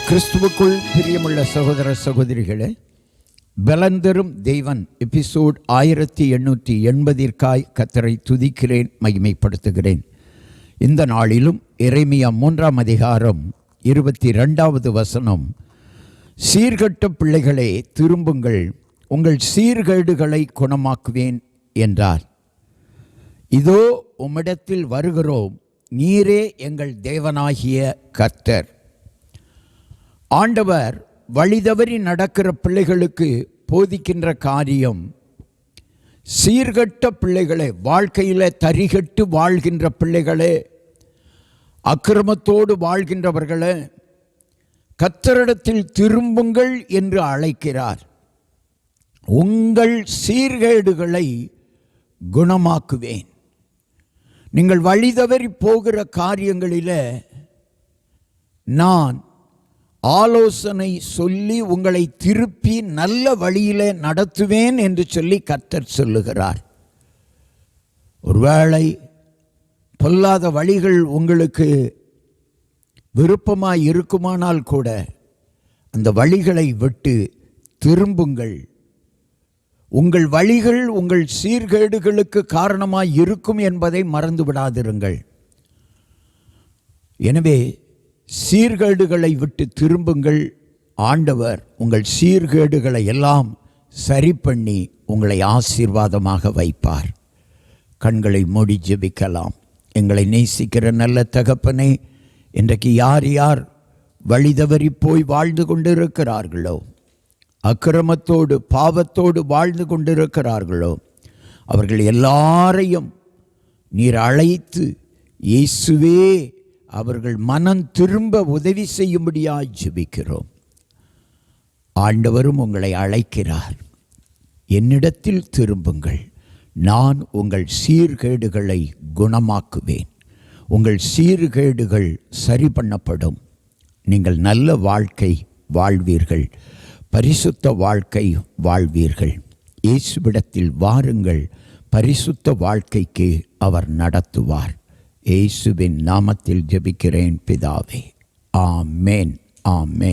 கிறிஸ்துவுக்குள் பிரியமுள்ள சகோதர சகோதரிகளே, பலந்தரும் தெய்வன் எபிசோட் 1880 கர்த்தரை துதிக்கிறேன், மகிமைப்படுத்துகிறேன். இந்த நாளிலும் எரேமியா 3 அதிகாரம் 22வது வசனம், சீர்கெட்ட பிள்ளைகளே திரும்புங்கள், உங்கள் சீர்கேடுகளை குணமாக்குவேன் என்றார். இதோ உம்மிடத்தில் வருகிறோம், நீரே எங்கள் தேவனாகிய கர்த்தர். ஆண்டவர் வழிதவறி நடக்கிற பிள்ளைகளுக்கு போதிக்கின்ற காரியம், சீர்கெட்ட பிள்ளைகளே, வாழ்க்கையில் தரிகட்டு வாழ்கின்ற பிள்ளைகளே, அக்கிரமத்தோடு வாழ்கின்றவர்களே, கர்த்தரிடத்தில் திரும்புங்கள் என்று அழைக்கிறார். உங்கள் சீர்கேடுகளை குணமாக்குவேன். நீங்கள் வழிதவறி போகிற காரியங்களில் நான் ஆலோசனை சொல்லி உங்களை திருப்பி நல்ல வழியிலே நடத்துவேன் என்று சொல்லி கர்த்தர் சொல்லுகிறார். ஒருவேளை பொல்லாத வழிகள் உங்களுக்கு விருப்பமாய் இருக்குமானால் கூட அந்த வழிகளை விட்டு திரும்புங்கள். உங்கள் வழிகள் உங்கள் சீர்கேடுகளுக்கு காரணமாய் இருக்கும் என்பதை மறந்து விடாதிருங்கள். எனவே சீர்கேடுகளை விட்டு திரும்புங்கள். ஆண்டவர் உங்கள் சீர்கேடுகளை எல்லாம் சரி பண்ணி உங்களை ஆசீர்வாதமாக வைப்பார். கண்களை மூடி ஜெபிக்கலாம். எங்களை நேசிக்கிற நல்ல தகப்பனே, இன்றைக்கு யார் யார் வழிதவறி போய் வாழ்ந்து கொண்டிருக்கிறார்களோ, அக்கிரமத்தோடு பாவத்தோடு வாழ்ந்து கொண்டிருக்கிறார்களோ, அவர்கள் எல்லாரையும் நீர் அழைத்து, இயேசுவே அவர்கள் மனம் திரும்ப உதவி செய்யும்படியாய் ஜெபிக்கிறோம். ஆண்டவரும் உங்களை அழைக்கிறார், என்னிடத்தில் திரும்புங்கள், நான் உங்கள் சீர்கேடுகளை குணமாக்குவேன். உங்கள் சீர்கேடுகள் சரி பண்ணப்படும். நீங்கள் நல்ல வாழ்க்கை வாழ்வீர்கள், பரிசுத்த வாழ்க்கை வாழ்வீர்கள். இயேசுவிடத்தில் வாருங்கள், பரிசுத்த வாழ்க்கைக்கு அவர் நடத்துவார். இயேசுவின் நாமத்தில் ஜெபிக்கிறேன் பிதாவே, ஆமென், ஆமென்.